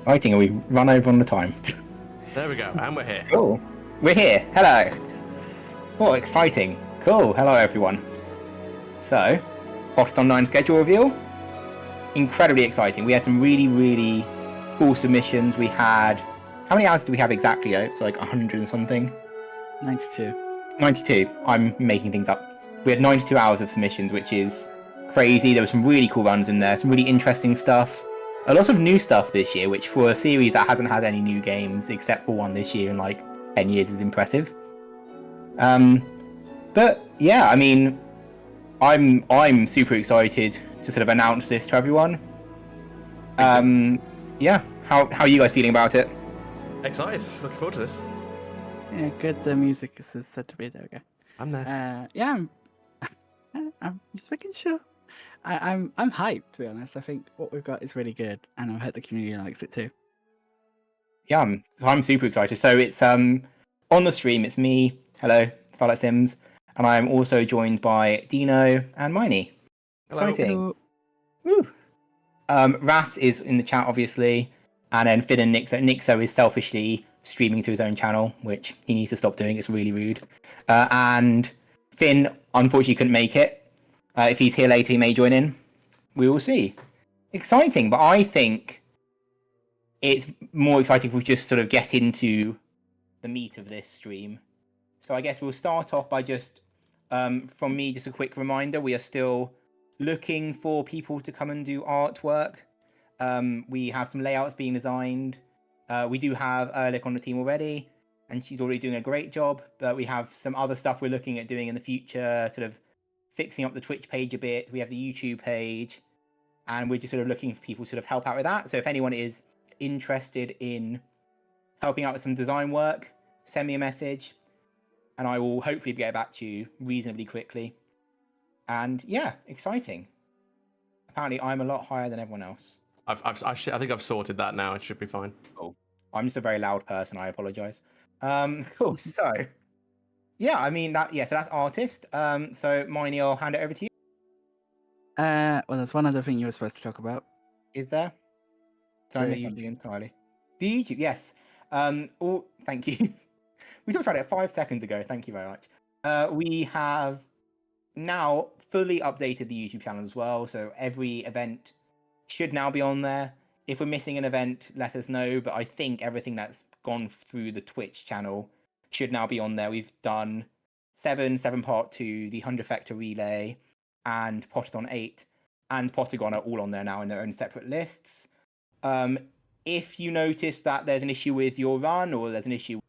Exciting, and we've run over on the time. There we go, and we're here. Cool. We're here. Hello. Oh, exciting. Cool. Hello, everyone. So, Potterthon 9 schedule reveal. Incredibly exciting. We had some really, really cool submissions. We had... How many hours did we have exactly, though? It's like 100 and something. 92. 92. I'm making things up. We had 92 hours of submissions, which is crazy. There were some really cool runs in there, some really interesting stuff. A lot of new stuff this year, which for a series that hasn't had any new games except for one this year in like 10 years is impressive. But yeah, I mean, I'm super excited to sort of announce this to everyone. Yeah, how are you guys feeling about it? Excited. Looking forward to this. Yeah, good. The music is said to be there. Okay. I'm there. Yeah, I'm just making sure. I'm hyped, to be honest. I think what we've got is really good, and I hope the community likes it too. Yeah, I'm super excited. So it's on the stream. It's me, hello, Starlight Sims, and I'm also joined by Dino and Miney. Hello. Exciting. Woo. Ras is in the chat, obviously, and then Finn and Nixo. Nixo is selfishly streaming to his own channel, which he needs to stop doing. It's really rude. And Finn, unfortunately, couldn't make it. If he's here later, he may join in. We will see. Exciting, but I think it's more exciting if we just sort of get into the meat of this stream. So I guess we'll start off by just, from me, just a quick reminder. We are still looking for people to come and do artwork. We have some layouts being designed. We do have Erlich on the team already, and she's already doing a great job. But we have some other stuff we're looking at doing in the future, sort of fixing up the Twitch page a bit. We have the YouTube page, and we're just sort of looking for people to sort of help out with that. So if anyone is interested in helping out with some design work, send me a message, and I will hopefully get back to you reasonably quickly. And yeah, exciting. Apparently, I'm a lot higher than everyone else. I think I've sorted that now. It should be fine. Cool. I'm just a very loud person. I apologize. Cool. So, yeah, I mean that. Yeah, so that's artist. So, Miney, I'll hand it over to you. Well, there's one other thing you were supposed to talk about. Is there? Did I The miss something entirely? The YouTube, yes. Oh, thank you. We talked about it 5 seconds ago. Thank you very much. We have now fully updated the YouTube channel as well. So every event should now be on there. If we're missing an event, let us know. But I think everything that's gone through the Twitch channel should now be on there. We've done 7 Part 2, the 100 Vector Relay, and Potterthon 8 and Potterthon are all on there now in their own separate lists. If you notice that there's an issue with your run, or there's an issue with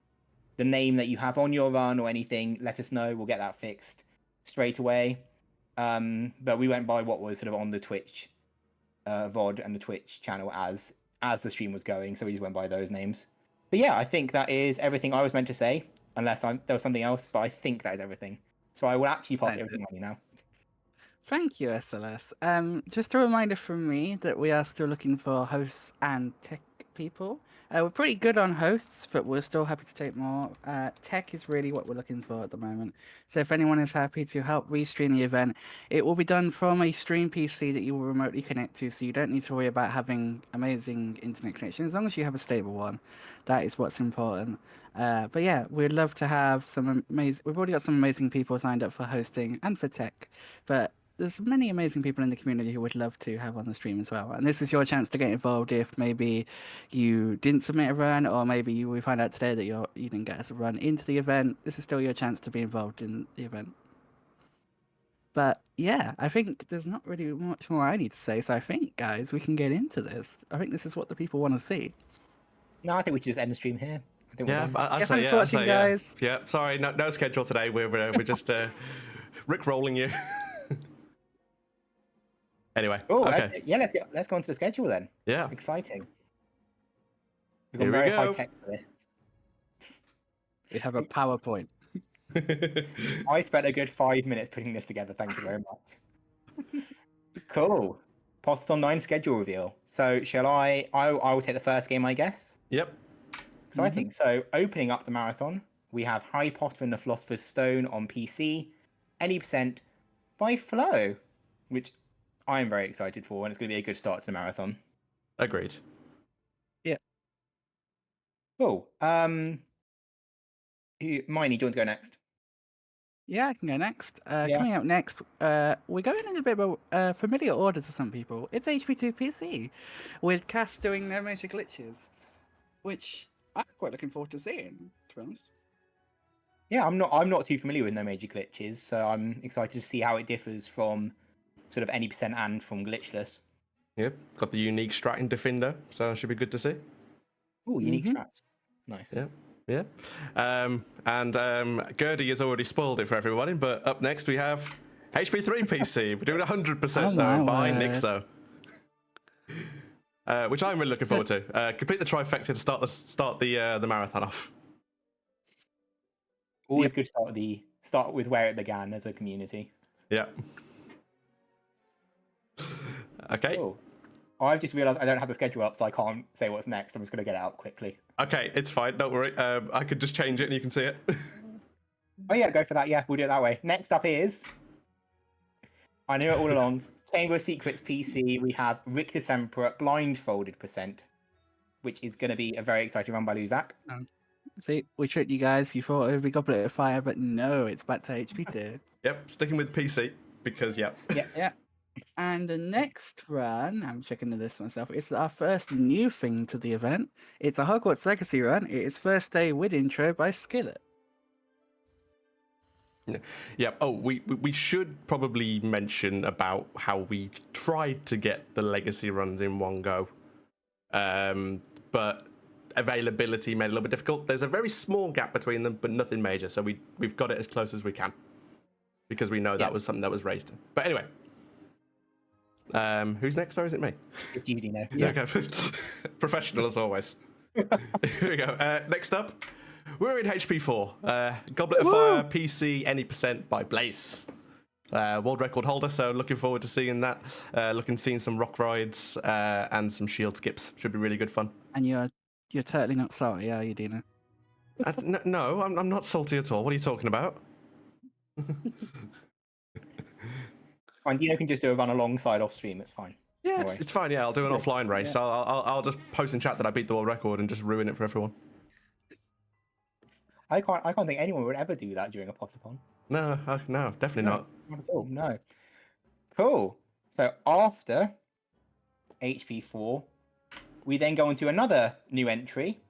the name that you have on your run or anything, let us know. We'll get that fixed straight away. But we went by what was sort of on the Twitch VOD and the Twitch channel as the stream was going, so we just went by those names. But yeah, I think that is everything I was meant to say, unless there was something else, but I think that is everything. So I will actually pass everything on you now. Thank you, SLS. Just a reminder from me that we are still looking for hosts and tech people. We're pretty good on hosts, but we're still happy to take more. Tech is really what we're looking for at the moment. So if anyone is happy to help restream the event, it will be done from a stream PC that you will remotely connect to, so you don't need to worry about having amazing internet connection, as long as you have a stable one. That is what's important. But yeah, we'd love to have some amazing... We've already got some amazing people signed up for hosting and for tech, but there's many amazing people in the community who would love to have on the stream as well. And this is your chance to get involved if maybe you didn't submit a run, or maybe we find out today that you didn't get a run into the event. This is still your chance to be involved in the event. But yeah, I think there's not really much more I need to say. So I think, guys, we can get into this. I think this is what the people want to see. No, I think we should just end the stream here. I think Yeah, we're thanks for watching, guys. Yeah, sorry, no schedule today. We're just Rick-rolling you. Anyway, okay. Yeah, let's go on to the schedule then. Yeah. Exciting. We've Here got we very high go. tech for this. We have a PowerPoint. I spent a good 5 minutes putting this together. Thank you very much. Cool. Potterthon 9 schedule reveal. So shall I will take the first game, I guess. Yep. Exciting. So opening up the marathon, we have Harry Potter and the Philosopher's Stone on PC, any percent by Flow, which I'm very excited for, and it's going to be a good start to the marathon. Agreed. Yeah, Cool. Miney, do you want to go next? Yeah, I can go next. Yeah. Coming up next, we're going in a bit of a familiar order to some people. It's HP2 PC, with Cass doing no major glitches, which I'm quite looking forward to seeing, to be honest. Yeah, I'm not too familiar with no major glitches, so I'm excited to see how it differs from sort of any percent and from glitchless. Yeah, got the unique strat in Defender, so it should be good to see. Oh, unique Mhm. strats. Nice. Yeah, yeah. Gertie has already spoiled it for everybody, but up next we have HP3 PC. We're doing 100% Oh though my by word. Nixo. Which I'm really looking forward to. Complete the trifecta to start the marathon off. Always Yep. good to start with where it began as a community. Yeah. Okay. Cool. I've just realised I don't have the schedule up, so I can't say what's next. I'm just going to get it out quickly. Okay, it's fine. Don't worry. I could just change it and you can see it. Oh yeah, go for that. Yeah, we'll do it that way. Next up is, I knew it all along, Chamber of Secrets PC. We have Rick December blindfolded percent, which is going to be a very exciting run by Luzak. See, we tricked you guys. You thought it would be Goblet of Fire, but no, it's back to HP2. Yep, sticking with PC because Yeah. Yeah. And the next run, I'm checking the list myself, it's our first new thing to the event. It's a Hogwarts Legacy run. It is first day with intro by Skillet. Yeah. Oh, we should probably mention about how we tried to get the legacy runs in one go, but availability made it a little bit difficult. There's a very small gap between them, but nothing major. So we've got it as close as we can because we know that was something that was raised. But anyway, who's next? Or is it me? It's Judy now. Yeah. Okay. Professional as always. Here we go. Next up. We're in HP4. Goblet of Fire PC any percent by Blaze. World record holder, so looking forward to seeing that. Seeing some rock rides and some shield skips. Should be really good fun. And you're totally not sorry, are you, Dina? No, I'm not salty at all. What are you talking about? Fine, Dino can just do a run alongside off stream. It's fine. Yeah, No worries. it's fine. Yeah, I'll do an offline race. Yeah. I'll just post in chat that I beat the world record and just ruin it for everyone. I can't think anyone would ever do that during a Potterthon. No, no, definitely not. Not at all. No. Cool. So after HP4, we then go on to another new entry,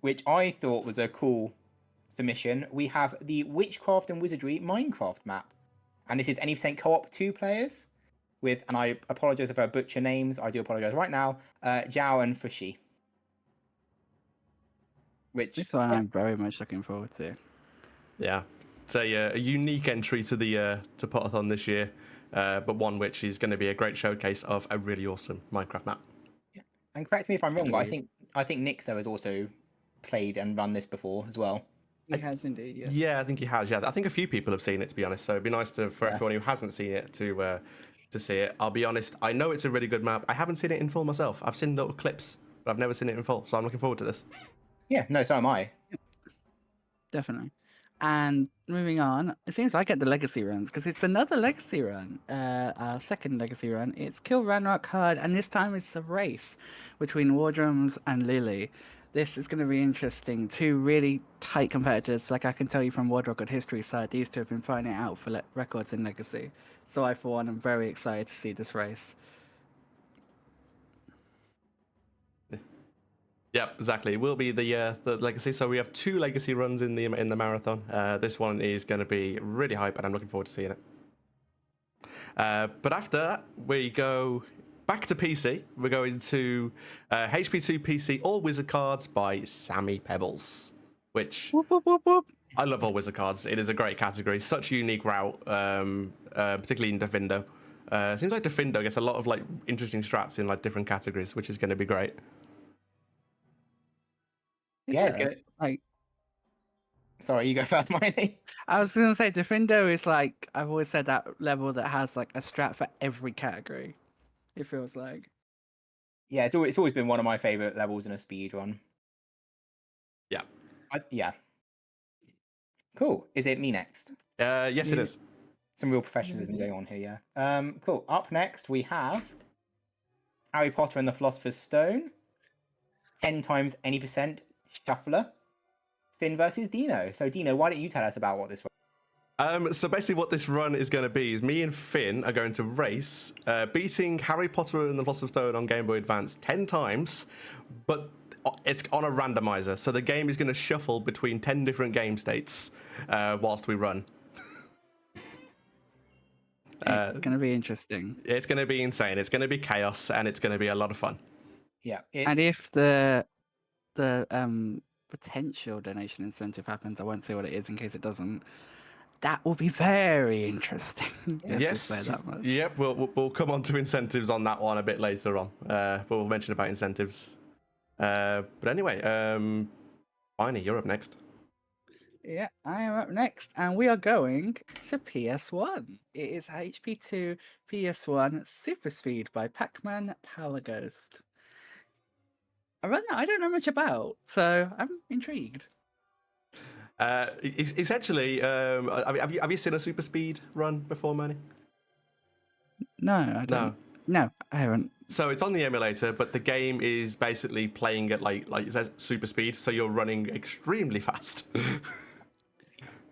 which I thought was a cool submission. We have the Witchcraft and Wizardry Minecraft map. And this is any percent co-op 2 players with, and I apologize if I butcher names, I do apologize right now, Zhao and Fushi. This one I'm very much looking forward to. Yeah, it's a unique entry to the to Potterthon this year, but one which is going to be a great showcase of a really awesome Minecraft map. Yeah. And correct me if I'm wrong, but I think Nixo has also played and run this before as well. He has indeed, yeah. Yeah, I think he has. Yeah, I think a few people have seen it, to be honest. So it'd be nice for everyone who hasn't seen it to see it. I'll be honest, I know it's a really good map. I haven't seen it in full myself. I've seen little clips, but I've never seen it in full. So I'm looking forward to this. Yeah, no, so am I. Definitely. And moving on, it seems I get the legacy runs because it's another legacy run, our second legacy run. It's Kill Ranrock Hard, and this time it's a race between Wardrums and Lily. This is going to be interesting. Two really tight competitors. Like I can tell you from World Record History side, these two have been fighting it out for records in Legacy. So I, for one, am very excited to see this race. Yep, exactly. It will be the legacy. So we have two legacy runs in the marathon. This one is going to be really hype, and I'm looking forward to seeing it. But after that, we go back to PC. We're going to HP2 PC All Wizard Cards by Sammy Pebbles, which Whoop, whoop, whoop, whoop. I love All Wizard Cards. It is a great category. Such a unique route, particularly in Defindo. Seems like Defindo gets a lot of like interesting strats in like different categories, which is going to be great. Yeah, it's good. Like, sorry, you go first, Miney. I was going to say, Defindo is like, I've always said that level that has like a strat for every category. It feels like. Yeah, it's always been one of my favorite levels in a speed run. Yeah. Yeah. Cool. Is it me next? Yes, it is. Some real professionalism going on here, yeah. Cool. Up next, we have Harry Potter and the Philosopher's Stone. 10 times any percent Shuffler, Finn versus Dino. So Dino, why don't you tell us about what this was? So basically what this run is going to be is me and Finn are going to race, beating Harry Potter and the Philosopher's Stone on Game Boy Advance 10 times, but it's on a randomizer. So the game is going to shuffle between 10 different game states whilst we run. It's going to be interesting. It's going to be insane. It's going to be chaos, and it's going to be a lot of fun. Yeah. And if the potential donation incentive happens, I won't say what it is in case it doesn't. That will be very interesting. Let's just say that much. Yep. We'll come on to incentives on that one a bit later on. But we'll mention about incentives. But anyway, Miney, you're up next. Yeah, I am up next, and we are going to PS1. It is HP2 PS1 Super Speed by Pac-Man Power Ghost. A run that I don't know much about, so I'm intrigued. It's actually. Have you seen a super speed run before, Manny? No, I don't. No, I haven't. So it's on the emulator, but the game is basically playing at like it says super speed, so you're running extremely fast.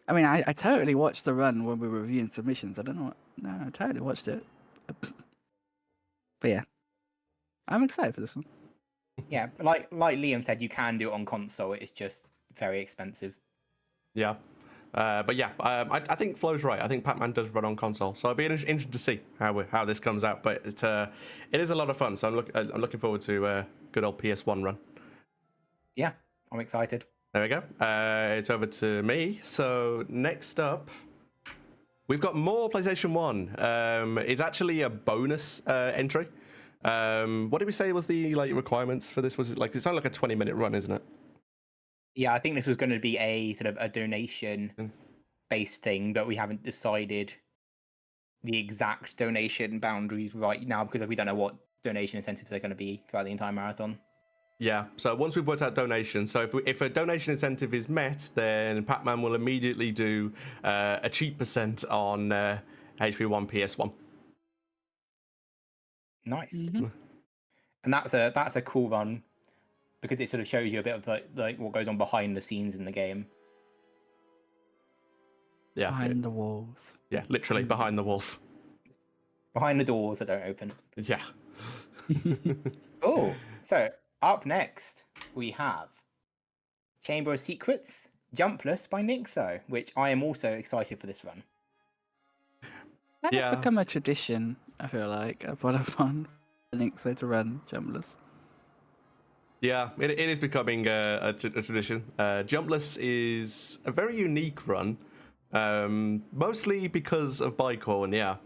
I mean, I totally watched the run when we were reviewing submissions. I don't know what. No, I totally watched it. But yeah, I'm excited for this one. Yeah, like Liam said, you can do it on console. It's just very expensive. Yeah. But yeah, I think Flo's right. I think Pac-Man does run on console, so it'll be interesting to see how this comes out. But it is a lot of fun, so I'm looking forward to a good old PS1 run. Yeah, I'm excited. There we go. It's over to me. So next up, we've got more PlayStation 1. It's actually a bonus entry. What did we say was the requirements for this? Was it it's only like a 20-minute run, isn't it? Yeah, I think this was going to be a sort of a donation-based thing, but we haven't decided the exact donation boundaries right now because we don't know what donation incentives are going to be throughout the entire marathon. Yeah, so once we've worked out donations, so if a donation incentive is met, then Pac-Man will immediately do a cheap percent on HP1 PS1. Nice. Mm-hmm. And that's a cool run because it sort of shows you a bit of like what goes on behind the scenes in the game. Yeah, Behind the walls. Yeah, literally behind the walls. Behind the doors that don't open. Yeah. Oh, so up next we have Chamber of Secrets, Jumpless by Nixo, which I am also excited for this run. That's become a tradition, I feel like, a lot of fun for Nixo to run Jumpless. Yeah, it is becoming a tradition. Jumpless is a very unique run, mostly because of Bicorn, yeah.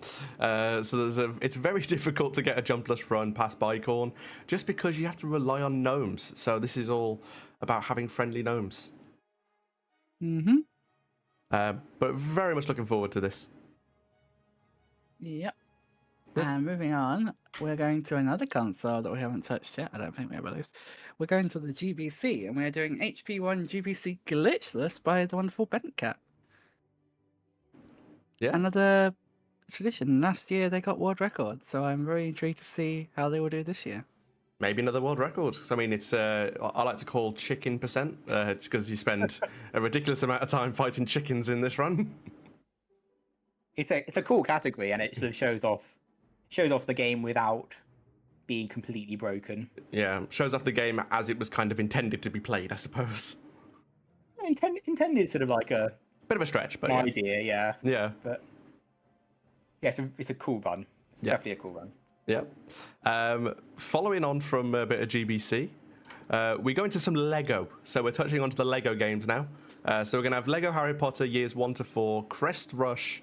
So it's very difficult to get a Jumpless run past Bicorn, just because you have to rely on gnomes. So this is all about having friendly gnomes. Mm-hmm. But very much looking forward to this. Yep. And moving on, we're going to another console that we haven't touched yet. I don't think we have at least. We're going to the GBC, and we're doing HP1 GBC Glitchless by the wonderful Bentcat. Yeah. Another tradition. Last year they got world record, so I'm very intrigued to see how they will do this year. Maybe another world record. I mean, it's I like to call chicken percent. It's because you spend a ridiculous amount of time fighting chickens in this run. It's a cool category, and it sort of shows off the game without being completely broken. Yeah, shows off the game as it was kind of intended to be played, I suppose. Intended sort of like a bit of a stretch, but idea, yeah. Yeah. But yeah, it's a cool run. It's definitely a cool run. Yeah. Following on from a bit of GBC, we go into some Lego. So we're touching onto the Lego games now. So we're going to have Lego Harry Potter Years 1 to 4, Crest Rush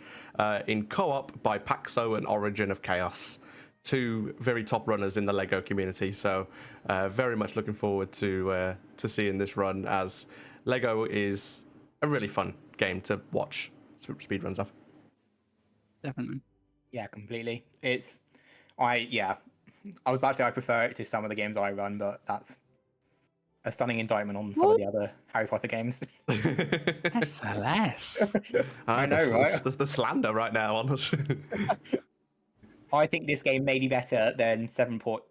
in co-op by Paxo and Origin of Chaos. Two very top runners in the Lego community. So very much looking forward to seeing this run, as Lego is a really fun game to watch speedruns of. Definitely. Yeah, completely. I was about to say I prefer it to some of the games I run, but that's a stunning indictment on some of the other Harry Potter games. SLS. I know, right? The slander right now, honestly. I think this game may be better than 7 Part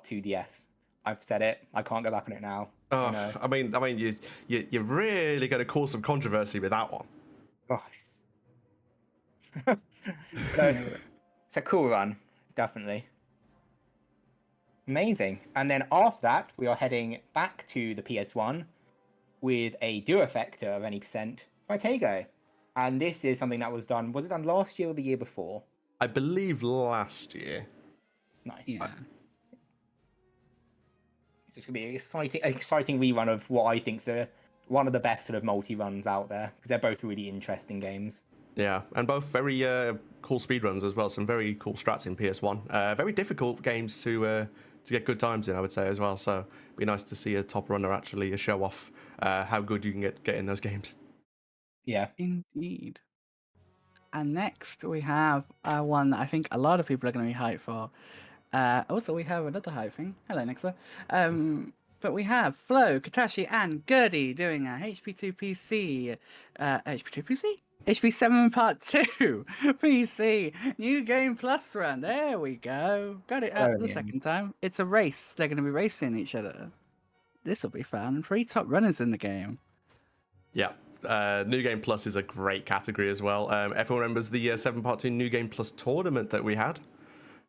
2 DS. I've said it. I can't go back on it now. Oh, know. I mean, you're really going to cause some controversy with that one. Gosh. But no, it's a cool run, definitely. Amazing. And then after that, we are heading back to the PS1 with a duo effector of any percent by Tego. And this is something that was it done last year or the year before? I believe last year. Nice. Yeah. It's just gonna be an exciting rerun of what I think's one of the best sort of multi-runs out there, because they're both really interesting games. Yeah, and both very cool speedruns as well. Some very cool strats in PS1. Very difficult games to get good times in, I would say, as well. So it'd be nice to see a top runner actually show off how good you can get in those games. Yeah. Indeed. And next we have one that I think a lot of people are going to be hyped for. Also, we have another hype thing. Hello, Nixa. But we have Flo, Katashi, and Gertie doing a HP2 PC. HP2 PC? HP7 Part 2 PC New Game Plus run. There we go. Got it up the second time. It's a race. They're going to be racing each other. This will be fun. 3 top runners in the game. Yeah. New Game Plus is a great category as well. Everyone remembers the 7 Part 2 New Game Plus tournament that we had.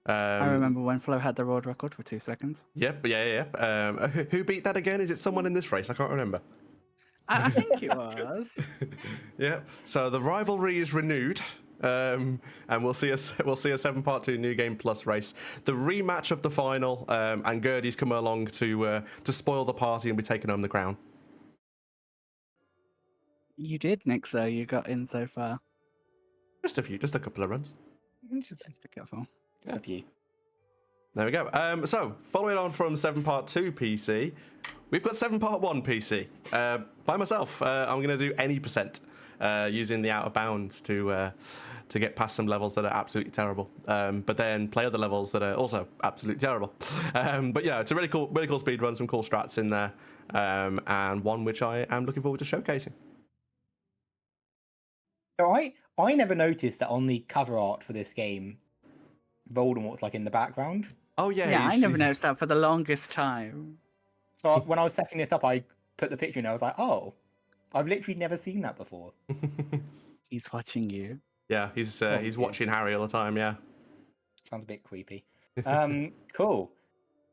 I remember when Flo had the world record for 2 seconds. Yep, yeah. Who beat that again? Is it someone in this race? I can't remember. I think it was. Yeah. So the rivalry is renewed, and we'll see a 7 Part 2 New Game Plus race. The rematch of the final, and Gertie's come along to spoil the party and be taking home the crown. You did, Nixa. You got in so far. Just a couple of runs. Just a couple. Just a few. There we go. So, following on from 7 Part 2 PC, we've got 7 Part 1 PC. By myself, I'm going to do any percent using the out of bounds to get past some levels that are absolutely terrible, but then play other levels that are also absolutely terrible. But yeah, it's a really cool speed run, some cool strats in there, and one which I am looking forward to showcasing. So I never noticed that on the cover art for this game, Voldemort's like in the background. Oh yeah, Yeah, I never noticed that for the longest time. So when I was setting this up, I put the picture in and I was like, oh, I've literally never seen that before. He's watching you. Yeah, he's yeah. watching Harry all the time. Yeah. Sounds a bit creepy. Cool.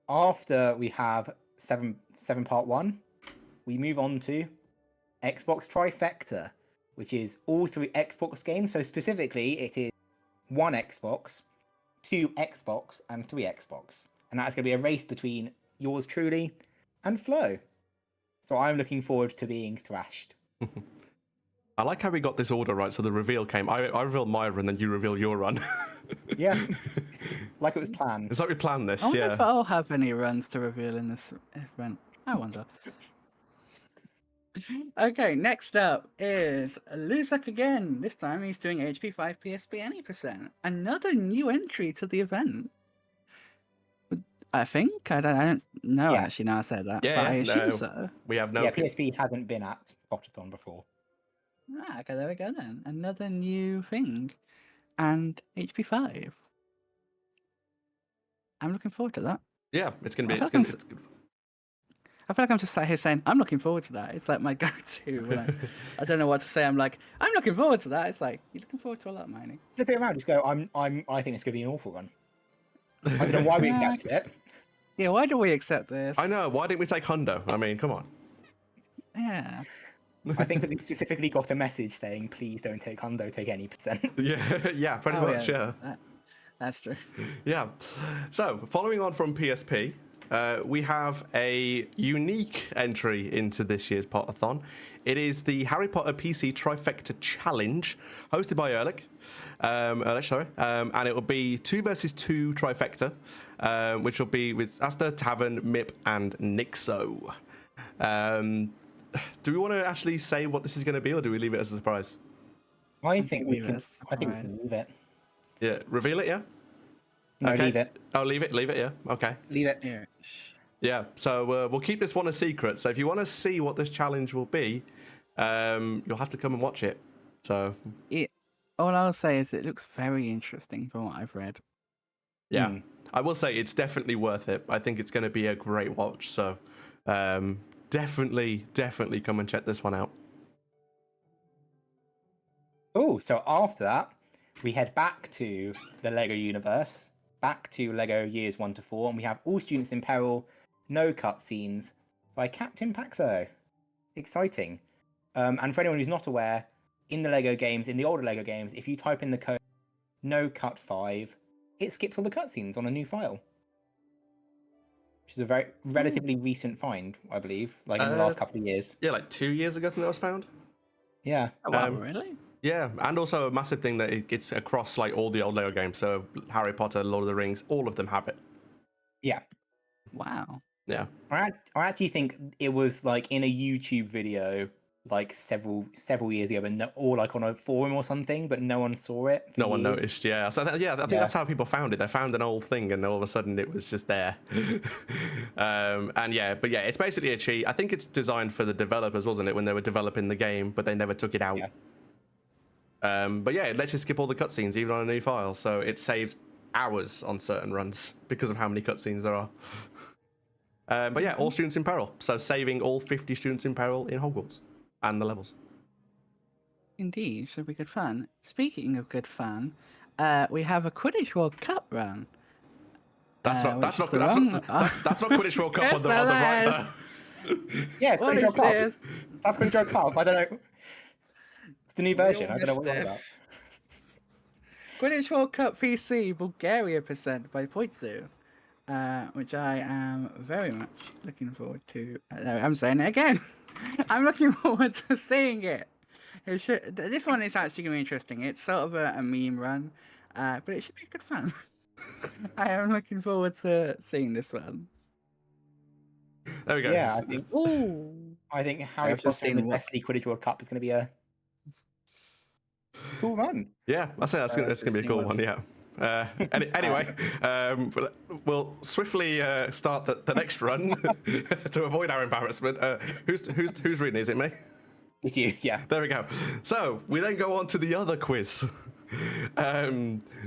After we have 7 Part 1, we move on to Xbox Trifecta, which is all 3 Xbox games. So specifically, it is 1 Xbox, 2 Xbox, and 3 Xbox. And that's going to be a race between yours truly and Flo. So I'm looking forward to being thrashed. I like how we got this order right. So the reveal came. I revealed my run, then you reveal your run. Yeah, it's like it was planned. It's like we planned this. I wonder Yeah. if I'll have any runs to reveal in this event. I wonder. Okay, next up is Luzak again. This time he's doing HP5 PSP any percent. Another new entry to the event. I think. I don't know Yeah. actually now I said that. Yeah, but I assume no. so. We have no. Yeah, PSP hasn't been at Potterthon before. Ah, okay, there we go then. Another new thing. And HP5. I'm looking forward to that. Yeah, it's gonna be. I It's feel gonna. like It's good. I feel like I'm just sat here saying, I'm looking forward to that. It's like my go-to. When I don't know what to say. I'm like, I'm looking forward to that. It's like, you're looking forward to a lot, Miney. Flip it around, just go, I think it's going to be an awful run. I don't know why we Yeah. accepted it. Yeah, why do we accept this? I know. Why didn't we take Hundo? I mean, come on. Yeah. I think because we specifically got a message saying, please don't take Hundo, take any percent. Yeah, pretty Oh, much. Yeah. That's true. Yeah. So, following on from PSP, we have a unique entry into this year's Potterthon. It is the Harry Potter PC Trifecta Challenge, hosted by Ehrlich. And it will be 2 versus 2 Trifecta, which will be with Asta, Tavern, Mip, and Nixo. Do we want to actually say what this is going to be, or do we leave it as a surprise? I think we leave it can. as a I think we surprise. can leave it. Yeah, reveal it, yeah? No, Okay. leave it. Oh, leave it, yeah? Okay. Leave it. Yeah. Yeah, so we'll keep this one a secret. So if you want to see what this challenge will be, you'll have to come and watch it. So All I'll say is it looks very interesting from what I've read. yeah, I will say it's definitely worth it. I think it's going to be a great watch. So definitely come and check this one out. Oh, so after that, we head back to the Lego universe, back to Lego Years 1 to 4, and we have All Students in Peril, No Cutscenes by Captain Paxo. Exciting. And for anyone who's not aware, in the Lego games, in the older Lego games, if you type in the code No Cut 5, it skips all the cutscenes on a new file. Which is a very relatively recent find, I believe, like in the last couple of years. Yeah, like 2 years ago, I think that was found. Yeah. Oh, wow, really? Yeah, and also a massive thing that it's across like all the old Lego games. So Harry Potter, Lord of the Rings, all of them have it. Yeah. Wow. Yeah. I actually think it was like in a YouTube video like several years ago, but or like on a forum or something, but no one saw it. No one noticed. Yeah. So I think that's how people found it. They found an old thing, and all of a sudden it was just there. And yeah, but yeah, it's basically a cheat. I think it's designed for the developers, wasn't it, when they were developing the game, but they never took it out. Yeah. But yeah, it lets you skip all the cutscenes even on a new file, so it saves hours on certain runs because of how many cutscenes there are. But yeah, all students in peril. So saving all 50 students in peril in Hogwarts and the levels. Indeed, should be good fun. Speaking of good fun, we have a Quidditch World Cup run. That's not Quidditch World Cup on the right there. Yeah, What Quidditch is World Cup. this? That's Quidditch World Cup. I don't know. It's the new version. I don't know what you're on about. Quidditch World Cup PC Bulgaria percent by Poitsu, which I am very much looking forward to. I'm saying it again. I'm looking forward to seeing it. This one is actually going to be interesting. It's sort of a meme run, but it should be good fun. I am looking forward to seeing this one. There we go. Yeah, I think Harry I've just Potter and the seen what- Destiny Quidditch World Cup is going to be a cool run. Yeah, I say that's gonna be a cool one. Yeah. Anyway, we'll swiftly start the next run to avoid our embarrassment. Who's reading? Is it me? It's you, yeah. There we go. So we then go on to the other quiz.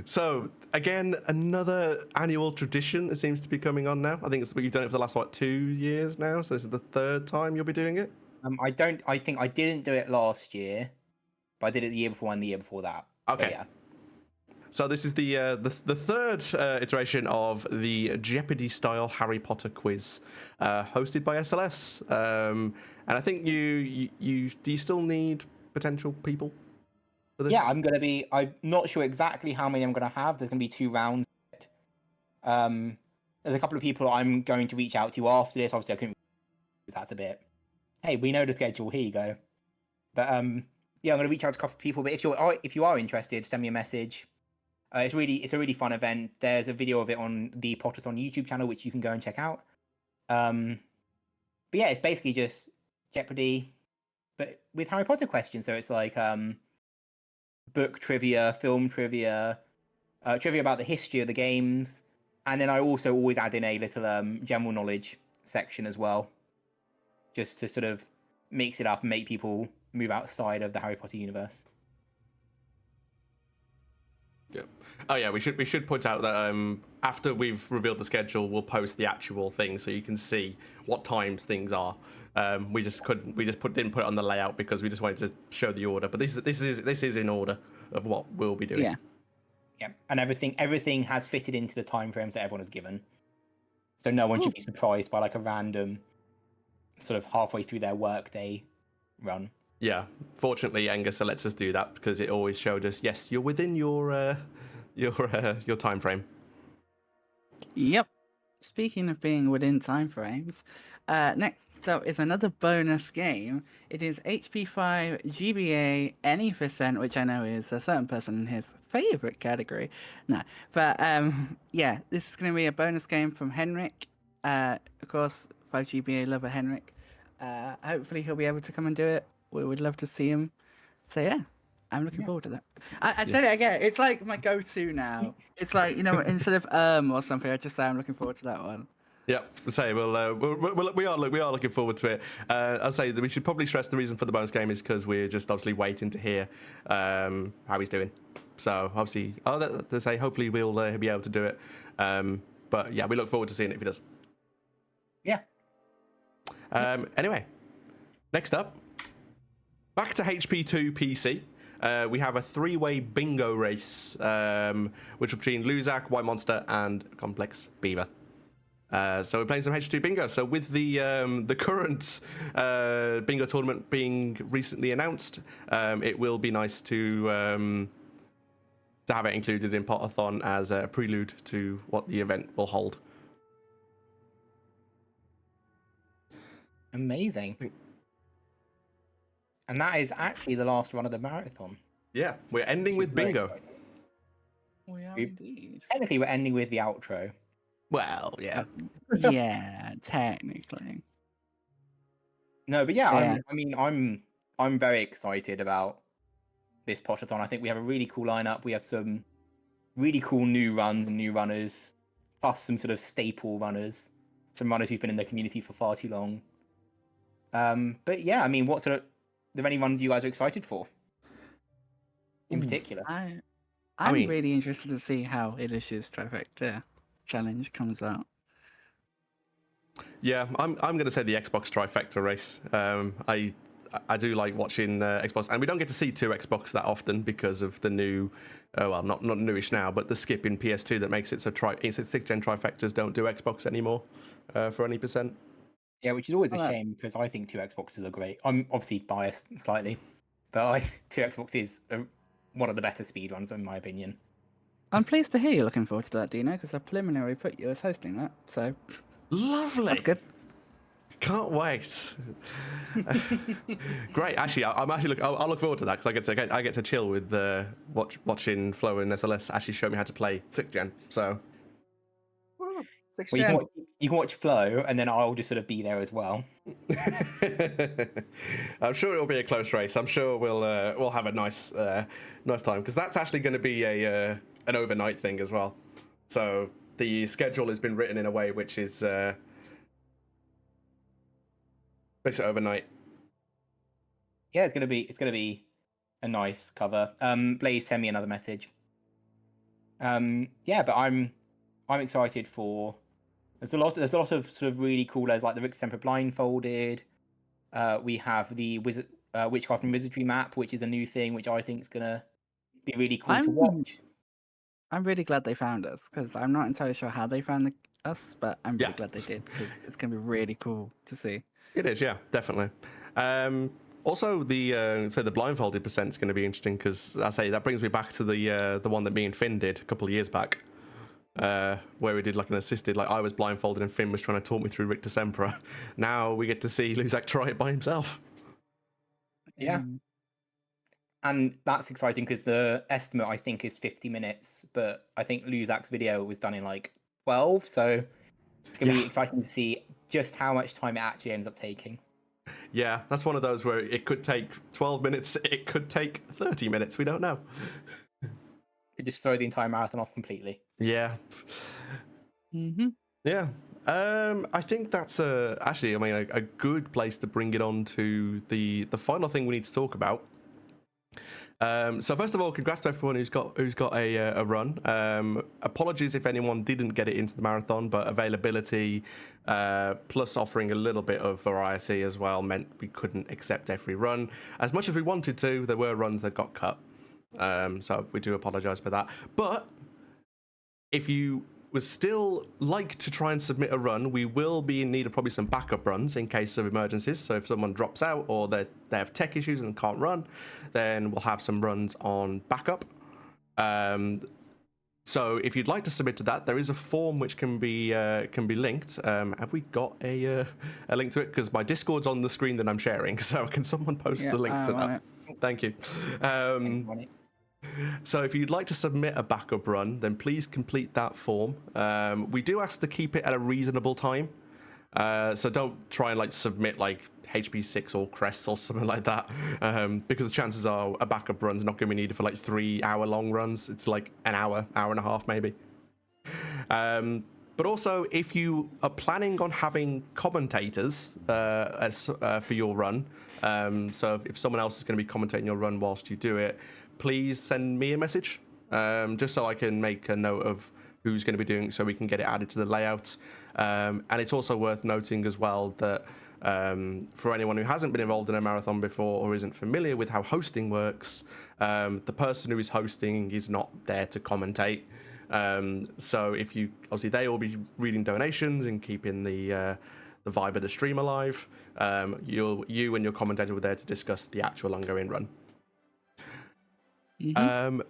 So again, another annual tradition. It seems to be coming on now. I think you've done it for the last 2 years now. So this is the third time you'll be doing it. I think I didn't do it last year, but I did it the year before and the year before that. Okay. So, yeah. So this is the third iteration of the Jeopardy-style Harry Potter quiz, hosted by SLS. And I think do you still need potential people for this? Yeah, I'm not sure exactly how many I'm gonna have. There's gonna be 2 rounds. There's a couple of people I'm going to reach out to after this. Obviously, I couldn't. That's a bit. Hey, we know the schedule. Here you go. But yeah, I'm gonna reach out to a couple of people. But if you are interested, send me a message. It's a really fun event. There's a video of it on the Potterthon YouTube channel, which you can go and check out. But yeah, it's basically just Jeopardy, but with Harry Potter questions. So it's like book trivia, film trivia, trivia about the history of the games, and then I also always add in a little general knowledge section as well, just to sort of mix it up and make people move outside of the Harry Potter universe. Yeah. Oh yeah, we should point out that after we've revealed the schedule, we'll post the actual thing so you can see what times things are. We just didn't put it on the layout because we just wanted to show the order. But this is in order of what we'll be doing. Yeah. Yeah, and everything has fitted into the timeframes that everyone has given, so no one should be surprised by like a random sort of halfway through their workday run. Yeah, fortunately, Angus lets us do that because it always showed us, yes, you're within your time frame. Yep. Speaking of being within time frames, next up is another bonus game. It is HP5 GBA any percent, which I know is a certain person in his favorite category. No, but yeah, this is going to be a bonus game from Henrik. Of course, 5GBA lover Henrik. Hopefully he'll be able to come and do it. We would love to see him. So yeah, I'm looking forward to that. I said it again. It's like my go-to now. It's like, instead of or something, I just say I'm looking forward to that one. Yeah, say we are looking forward to it. I'll say that we should probably stress the reason for the bonus game is because we're just obviously waiting to hear how he's doing. So obviously, to say hopefully we'll be able to do it. But yeah, we look forward to seeing it if he does. Yeah. Anyway, next up, back to HP2 PC. We have a 3-way bingo race, which is between Luzak, White Monster, and Complex Beaver. So we're playing some H2 bingo. So with the current bingo tournament being recently announced, it will be nice to have it included in Potterthon as a prelude to what the event will hold. Amazing. And that is actually the last run of the marathon. Yeah, we're ending with bingo. We are We- indeed. Technically, we're ending with the outro. Well, yeah. Yeah, technically. No, but yeah, Yeah. I'm very excited about this Potterthon. I think we have a really cool lineup. We have some really cool new runs and new runners, plus some sort of staple runners, some runners who've been in the community for far too long. But yeah, I mean, what sort of, are there any runs you guys are excited for? In particular, I'm mean- really interested to see how Ilish's trifecta challenge comes out. Yeah, I'm going to say the Xbox trifecta race. I do like watching Xbox, and we don't get to see 2 Xbox that often because of the new, well, not newish now, but the skip in PS2 that makes it so 6th gen trifectas don't do Xbox anymore for any percent. yeah, which is always a Well, shame because I think 2 Xboxes are great. I'm obviously biased slightly, but 2 Xboxes are one of the better speedruns in my opinion. I'm pleased to hear you're looking forward to that, Dino, because I preliminarily put you as hosting that, so Lovely. that's good. Can't wait. Great. Actually, I'm actually I'll look forward to that because I get to chill with watching Flo and SLS actually show me how to play 6th gen. So Woo, sixth Well, gen. you can watch Flo, and then I'll just sort of be there as well. I'm sure it'll be a close race. I'm sure we'll have a nice time because that's actually going to be an overnight thing as well. So the schedule has been written in a way which is makes it overnight. Yeah, it's gonna be a nice cover. Blaze, send me another message. Yeah, but I'm excited for. There's a lot of sort of really cool. There's like the Rick Semper blindfolded. We have the witchcraft and wizardry map, which is a new thing, which I think is gonna be really cool to watch. I'm really glad they found us because I'm not entirely sure how they found us, but I'm really Yeah. glad they did because it's going to be really cool to see. It is, yeah, definitely. Also, the blindfolded percent is going to be interesting because I say that brings me back to the one that me and Finn did a couple of years back, where we did like an assisted. Like I was blindfolded and Finn was trying to talk me through Rick Decembra. Now we get to see Luzak try it by himself. Yeah. And that's exciting because the estimate I think is 50 minutes, but I think Luzak's video was done in like 12, so it's gonna be exciting to see just how much time it actually ends up taking. Yeah, that's one of those where it could take 12 minutes, it could take 30 minutes. We don't know. Could just throw the entire marathon off completely. Yeah. Mm-hmm. Yeah. I think that's actually, I mean, a good place to bring it on to the final thing we need to talk about. So first of all, congrats to everyone who's got a run. Apologies if anyone didn't get it into the marathon, but availability plus offering a little bit of variety as well meant we couldn't accept every run. As much as we wanted to, there were runs that got cut. So we do apologise for that. But if you would still like to try and submit a run, we will be in need of probably some backup runs in case of emergencies. So if someone drops out or they have tech issues and can't run, then we'll have some runs on backup. So if you'd like to submit to that, there is a form which can be linked. Have we got a link to it? Because my Discord's on the screen that I'm sharing. So can someone post the link to that? Thank you. So if you'd like to submit a backup run, then please complete that form. We do ask to keep it at a reasonable time. So don't try and like submit like HP6 or Crests or something like that, because the chances are a backup run's not going to be needed for like 3-hour long runs. It's like an hour and a half maybe. But also, if you are planning on having commentators for your run, so if someone else is going to be commentating your run whilst you do it, please send me a message, just so I can make a note of who's going to be doing it so we can get it added to the layout. And it's also worth noting as well that For anyone who hasn't been involved in a marathon before or isn't familiar with how hosting works, the person who is hosting is not there to commentate. So if you obviously they will be reading donations and keeping the vibe of the stream alive. You and your commentator were there to discuss the actual ongoing run.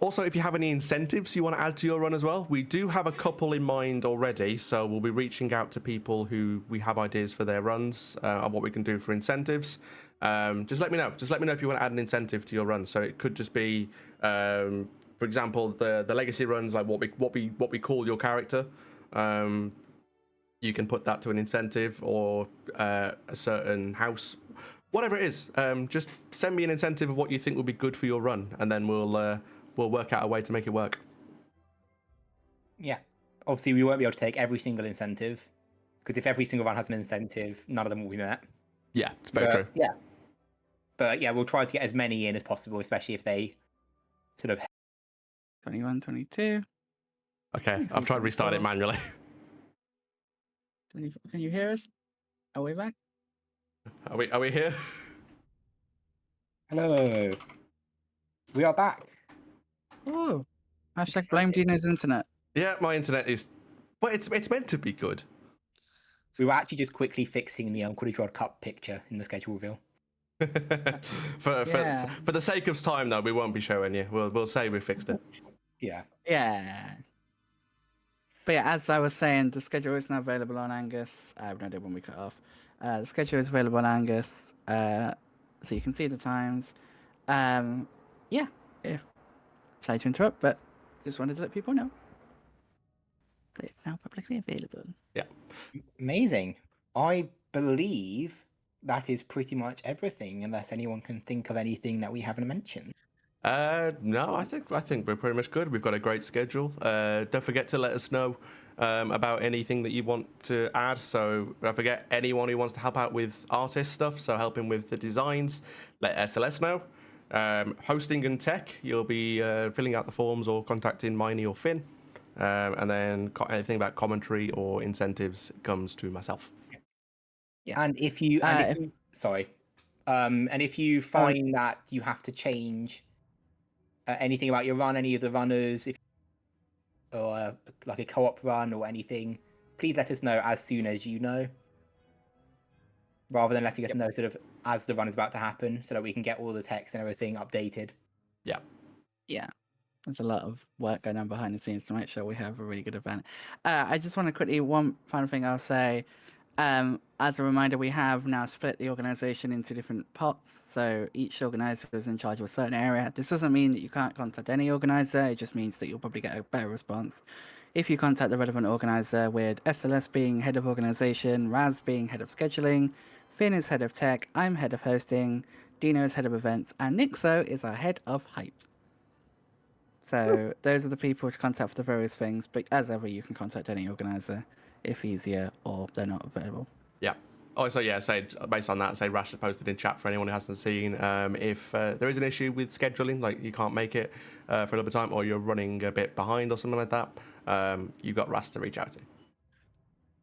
Also, if you have any incentives you want to add to your run as well, we do have a couple in mind already. So we'll be reaching out to people who we have ideas for their runs of what we can do for incentives. Just let me know. Just let me know if you want to add an incentive to your run. So it could just be, for example, the legacy runs, like what we call your character. You can put that to an incentive or a certain house. Whatever it is, just send me an incentive of what you think will be good for your run, and then we'll work out a way to make it work. Yeah. Obviously, we won't be able to take every single incentive, because if every single run has an incentive, none of them will be met. Yeah, it's very true. Yeah. But yeah, we'll try to get as many in as possible, especially if they sort of... 21, 22. Okay, I've tried restarting it manually. 24. Can you hear us? Are we back? Are we here? Hello. We are back. Oh, hashtag Exciting. blame Dino's internet. Yeah, my internet is... Well, it's meant to be good. We were actually just quickly fixing the Quidditch World Cup picture in the schedule reveal. For the sake of time, though, we won't be showing you. We'll say we fixed it. Yeah. Yeah. But yeah, as I was saying, the schedule is now available on Angus. I have no idea when we cut off. The schedule is available on Angus, so you can see the times. Yeah, sorry to interrupt, but just wanted to let people know that it's now publicly available. Yeah. Amazing. I believe that is pretty much everything, unless anyone can think of anything that we haven't mentioned. No, I think we're pretty much good. We've got a great schedule. Don't forget to let us know about anything that you want to add. So don't forget anyone who wants to help out with artist stuff, so helping with the designs, let SLS know. Hosting and tech, you'll be filling out the forms or contacting Miney or Finn. And then anything about commentary or incentives comes to myself. Yeah. And if you, sorry, and if you find that you have to change anything about your run, any of the runners, or like a co-op run or anything, please let us know as soon as you know, rather than letting us know sort of as the run is about to happen, so that we can get all the text and everything updated. Yeah, there's a lot of work going on behind the scenes to make sure we have a really good event. I just want to quickly, one final thing I'll say. As a reminder, we have now split the organization into different pots, so each organizer is in charge of a certain area. This doesn't mean that you can't contact any organizer, it just means that you'll probably get a better response if you contact the relevant organizer, with SLS being head of organization, Raz being head of scheduling, Finn is head of tech, I'm head of hosting, Dino is head of events, and Nixo is our head of hype. So those are the people to contact for the various things, but as ever, you can contact any organizer if easier or they're not available. Yeah. Also, yeah, say based on that, say Rash has posted in chat for anyone who hasn't seen. If there is an issue with scheduling, like you can't make it for a little bit of time, or you're running a bit behind or something like that, you've got Rash to reach out to.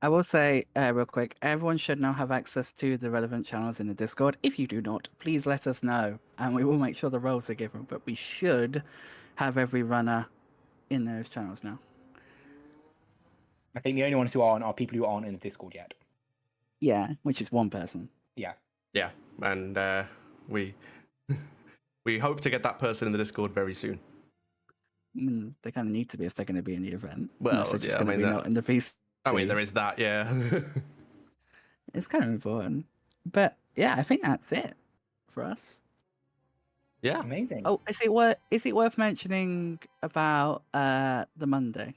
I will say real quick, everyone should now have access to the relevant channels in the Discord. If you do not, please let us know, and we will make sure the roles are given. But we should have every runner in those channels now. I think the only ones who aren't are people who aren't in the Discord yet. Yeah, which is one person. Yeah. Yeah, and we hope to get that person in the Discord very soon. They kind of need to be if they're going to be in the event. Well, yeah, I mean, not in the PC. I mean, there is that, yeah. It's kind of important. But yeah, I think that's it for us. Yeah. Amazing. Oh, is it worth mentioning about the Monday?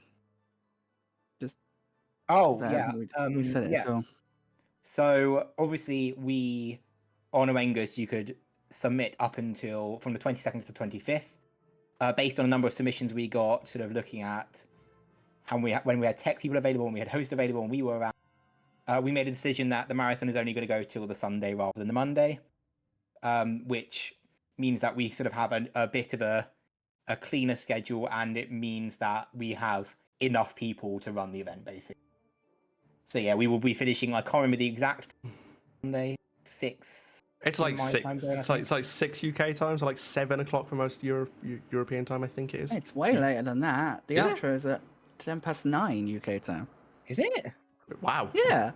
Just yeah. We said it as well. So obviously on Oengus you could submit up until from the 22nd to the 25th, based on a number of submissions we got, sort of looking at when we had tech people available and we had hosts available and we were around. We made a decision that the marathon is only going to go till the Sunday rather than the Monday, which means that we sort of have a bit of a cleaner schedule, and it means that we have enough people to run the event, basically. So yeah, we will be finishing, I can't remember the exact Monday 6. It's in like my six. time zone, I It's like, think. it's like 6 UK time, so like 7 o'clock for most European time. I think it is. It's way later than that. The Is it? outro is at 9 UK time. Is it? Wow. Yeah.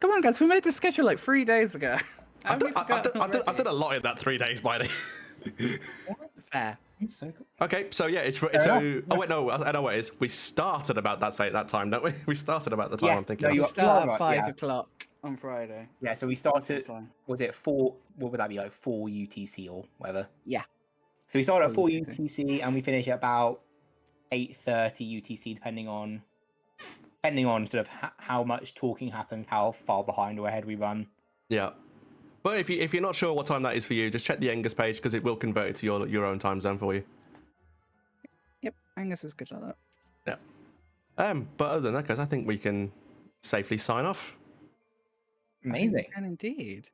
Come on, guys. We made this schedule like 3 days ago. I've done, Have we forgotten I've already? done a lot in that 3 days, by the Fair. So cool. Okay, so yeah, it's so. enough. Oh wait, no, I know what it is. We started about that time, don't we? We started about the time Yes, I'm thinking. no, of. you We are start right, at 5 yeah. o'clock on Friday. Yeah, so we started. Time. Was it 4? What would that be like? 4 UTC or whatever. Yeah. So we started at 4 4 UTC. UTC and we finish at about 8:30 UTC, depending on sort of how much talking happens, how far behind or ahead we run. Yeah. But if you're not sure what time that is for you, just check the Angus page because it will convert it to your own time zone for you. Yep. Angus is good at that. Yeah. But other than that, guys, I think we can safely sign off. Amazing. And indeed.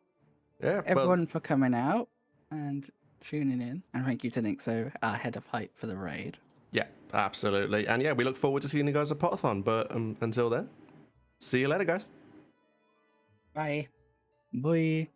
Yeah. Everyone for coming out and tuning in. And thank you to Nixo, our head of hype for the raid. Yeah, absolutely. And yeah, we look forward to seeing you guys at Potterthon. But until then, see you later, guys. Bye. Bye.